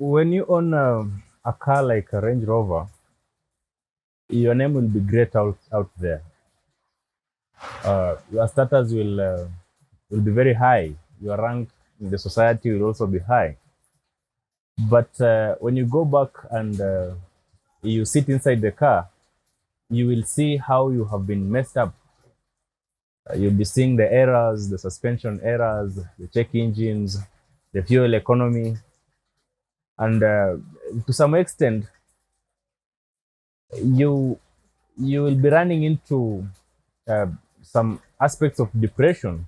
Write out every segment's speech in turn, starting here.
when you own a car like a Range Rover, your name will be great out there. Your status will be very high. Your rank in the society will also be high. But when you go back and you sit inside the car, you will see how you have been messed up. You'll be seeing the errors, the suspension errors, the check engines, the fuel economy, and to some extent, you you will be running into uh, some aspects of depression,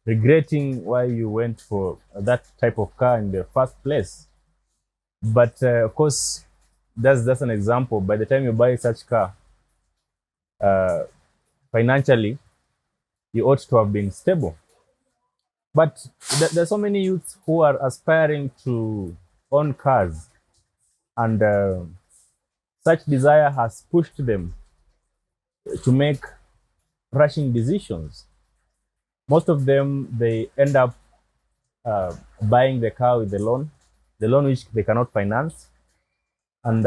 regretting why you went for that type of car in the first place. But of course, that's an example. By the time you buy such car, uh, financially, you ought to have been stable. But there's so many youths who are aspiring to own cars, and such desire has pushed them to make rushing decisions. Most of them they end up buying the car with the loan which they cannot finance, and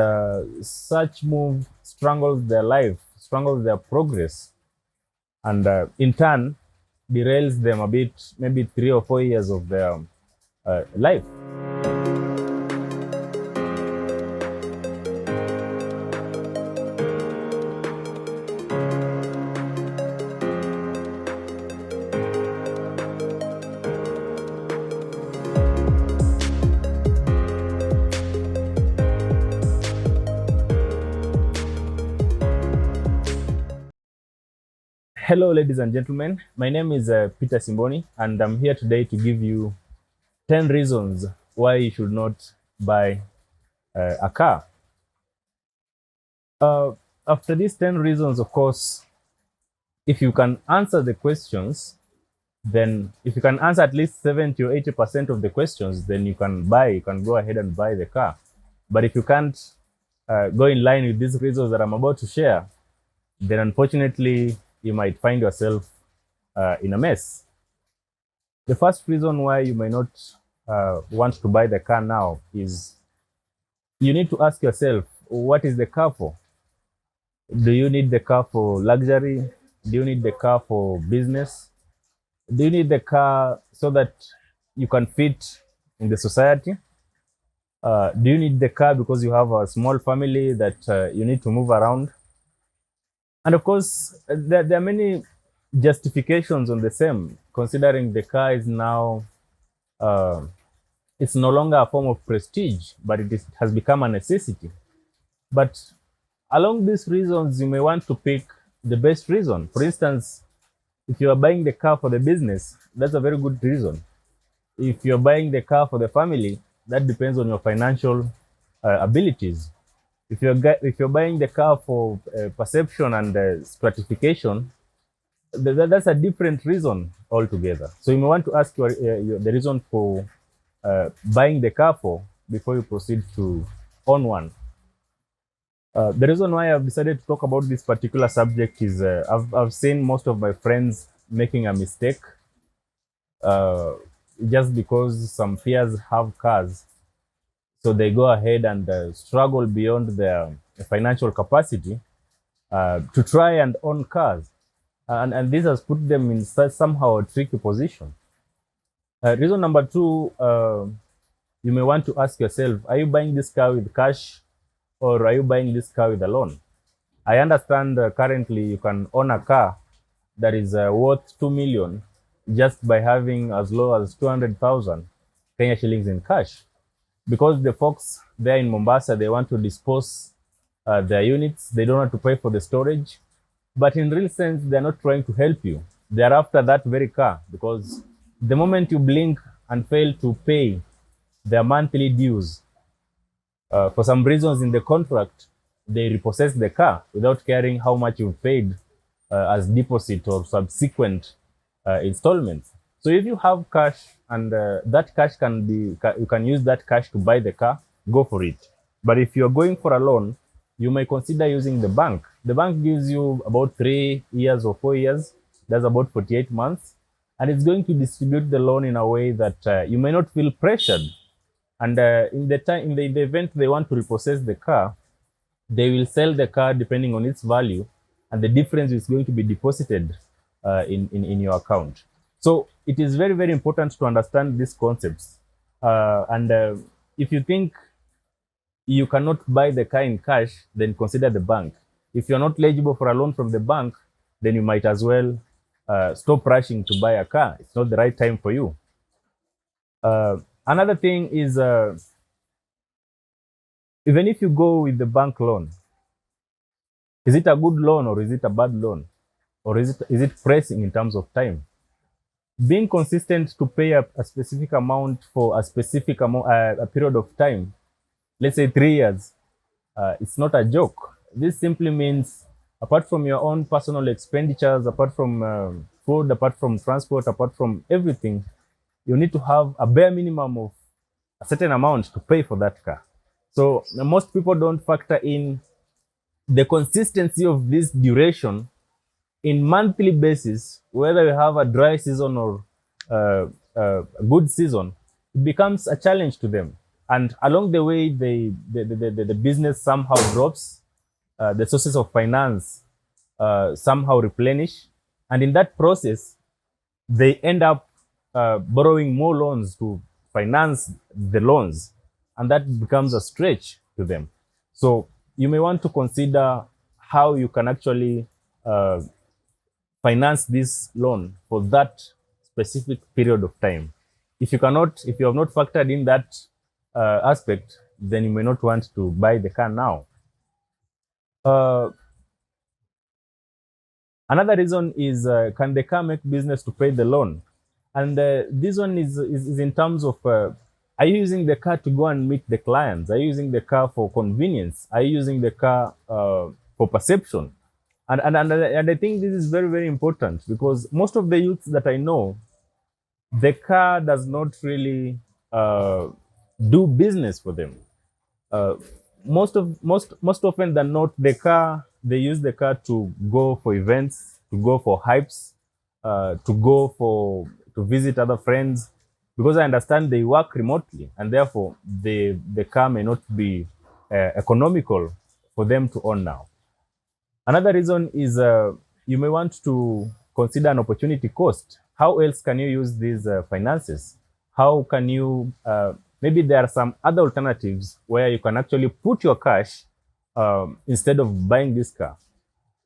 such move strangles their life, strangles their progress, and in turn derails them a bit, maybe 3 or 4 years of their life. Hello, ladies and gentlemen. My name is Peter Simboni, and I'm here today to give you 10 reasons why you should not buy a car. After these 10 reasons, of course, if you can answer the questions, then if you can answer at least 70 or 80% of the questions, then you can go ahead and buy the car. But if you can't go in line with these reasons that I'm about to share, then unfortunately, you might find yourself in a mess. The first reason why you may not want to buy the car now is you need to ask yourself, what is the car for? Do you need the car for luxury? Do you need the car for business? Do you need the car so that you can fit in the society? Do you need the car because you have a small family that you need to move around? And of course, there are many justifications on the same, considering the car is now, it's no longer a form of prestige, but it has become a necessity. But along these reasons, you may want to pick the best reason. For instance, if you are buying the car for the business, that's a very good reason. If you're buying the car for the family, that depends on your financial abilities. If you're buying the car for perception and stratification, that's a different reason altogether. So you may want to ask the reason for buying the car for before you proceed to own one. The reason why I've decided to talk about this particular subject is I've seen most of my friends making a mistake just because some peers have cars. So they go ahead and struggle beyond their financial capacity to try and own cars. And this has put them in somehow a tricky position. Reason number two, you may want to ask yourself, are you buying this car with cash or are you buying this car with a loan? I understand currently you can own a car that is worth 2 million just by having as low as 200,000 Kenya shillings in cash. Because the folks there in Mombasa, they want to dispose their units. They don't want to pay for the storage. But in real sense, they're not trying to help you. They're after that very car, because the moment you blink and fail to pay their monthly dues, for some reasons in the contract, they repossess the car without caring how much you've paid as deposit or subsequent installments. So if you have cash and that cash you can use that cash to buy the car, go for it. But if you're going for a loan, you may consider using the bank. The bank gives you about 3 years or 4 years. That's about 48 months. And it's going to distribute the loan in a way that you may not feel pressured. And in the event they want to repossess the car, they will sell the car depending on its value, and the difference is going to be deposited in your account. So it is very, very important to understand these concepts. And if you think you cannot buy the car in cash, then consider the bank. If you're not eligible for a loan from the bank, then you might as well stop rushing to buy a car. It's not the right time for you. Another thing is, even if you go with the bank loan, is it a good loan or is it a bad loan? Or is it pressing in terms of time? Being consistent to pay a specific amount for a specific a period of time, let's say 3 years, it's not a joke. This simply means, apart from your own personal expenditures, apart from food, apart from transport, apart from everything, you need to have a bare minimum of a certain amount to pay for that car. So most people don't factor in the consistency of this duration in monthly basis. Whether you have a dry season or a good season, it becomes a challenge to them. And along the way, the business somehow drops, the sources of finance somehow replenish. And in that process, they end up borrowing more loans to finance the loans. And that becomes a stretch to them. So you may want to consider how you can actually finance this loan for that specific period of time. If you have not factored in that aspect, then you may not want to buy the car now. Another reason is, can the car make business to pay the loan? And this one is in terms of, are you using the car to go and meet the clients? Are you using the car for convenience? Are you using the car for perception? And I think this is very, very important, because most of the youths that I know, the car does not really do business for them. Most often than not, they use the car to go for events, to go for hypes, to visit other friends, because I understand they work remotely, and therefore the car may not be economical for them to own now. Another reason is, you may want to consider an opportunity cost. How else can you use these finances? How can you, maybe there are some other alternatives where you can actually put your cash instead of buying this car.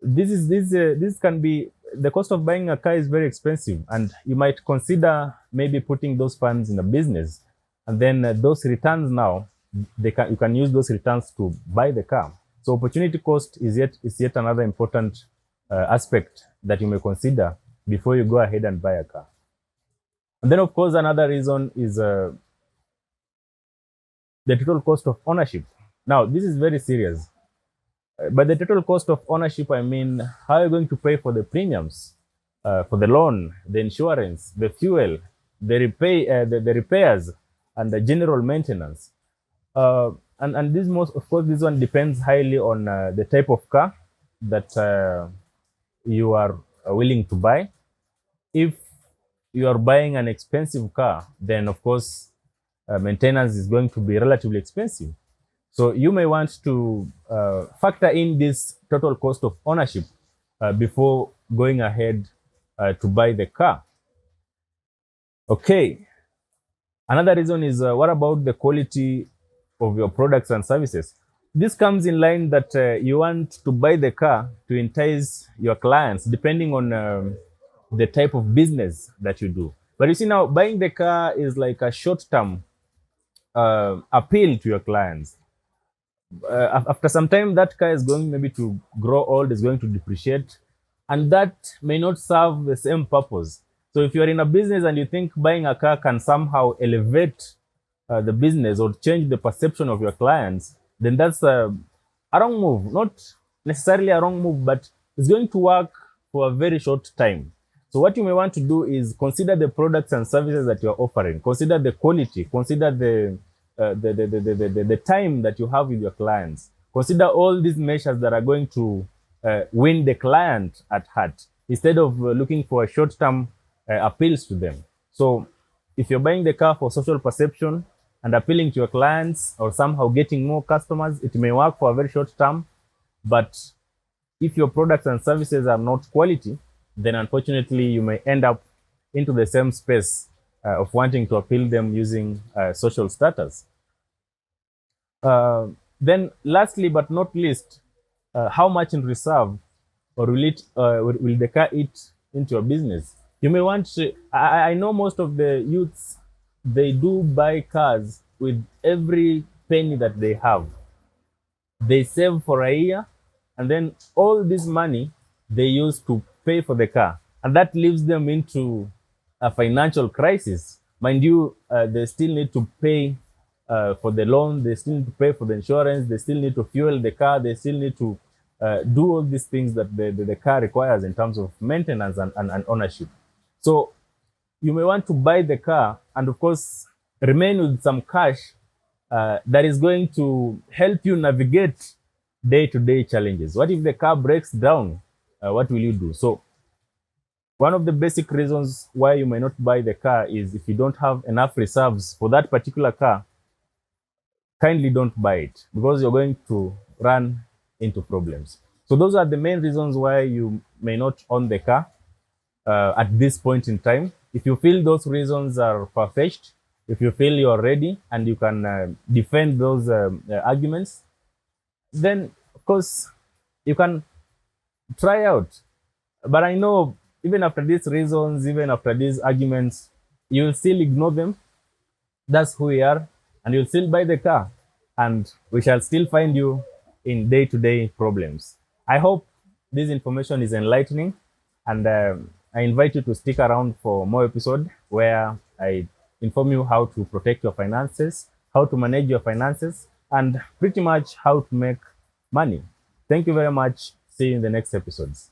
This can be, the cost of buying a car is very expensive, and you might consider maybe putting those funds in a business, and then those returns now, you can use those returns to buy the car. So opportunity cost is yet another important aspect that you may consider before you go ahead and buy a car. And then, of course, another reason is the total cost of ownership. Now, this is very serious. By the total cost of ownership, I mean, how are you going to pay for the premiums, for the loan, the insurance, the fuel, the repairs, and the general maintenance. And this this one depends highly on the type of car that you are willing to buy. If you are buying an expensive car, then of course maintenance is going to be relatively expensive. So you may want to factor in this total cost of ownership before going ahead to buy the car. Okay. Another reason is, what about the quality of your products and services? This comes in line that you want to buy the car to entice your clients, depending on the type of business that you do. But you see, now buying the car is like a short-term appeal to your clients. After some time, that car is going maybe to grow old, is going to depreciate, and that may not serve the same purpose. So if you're in a business and you think buying a car can somehow elevate the business or change the perception of your clients, then that's a wrong move. Not necessarily a wrong move, but it's going to work for a very short time. So what you may want to do is consider the products and services that you're offering. Consider the quality. Consider the time that you have with your clients. Consider all these measures that are going to win the client at heart, instead of looking for short-term appeals to them. So if you're buying the car for social perception and appealing to your clients or somehow getting more customers. It may work for a very short term, but if your products and services are not quality, then unfortunately you may end up into the same space of wanting to appeal them using social status. Then lastly but not least, how much in reserve or will the car eat into your business? You may want to, I know most of the youths, they do buy cars with every penny that they have. They save for a year, and then all this money they use to pay for the car, and that leaves them into a financial crisis. Mind you, they still need to pay for the loan, they still need to pay for the insurance, they still need to fuel the car, they still need to do all these things that the car requires in terms of maintenance and ownership. So you may want to buy the car and, of course, remain with some cash that is going to help you navigate day-to-day challenges. What if the car breaks down? What will you do? So one of the basic reasons why you may not buy the car is if you don't have enough reserves for that particular car, kindly don't buy it, because you're going to run into problems. So those are the main reasons why you may not own the car at this point in time. If you feel those reasons are far-fetched, if you feel you're ready and you can defend those arguments, then of course you can try out. But I know even after these reasons, even after these arguments, you'll still ignore them. That's who we are, and you'll still buy the car, and we shall still find you in day-to-day problems. I hope this information is enlightening, and I invite you to stick around for more episodes where I inform you how to protect your finances, how to manage your finances, and pretty much how to make money. Thank you very much. See you in the next episodes.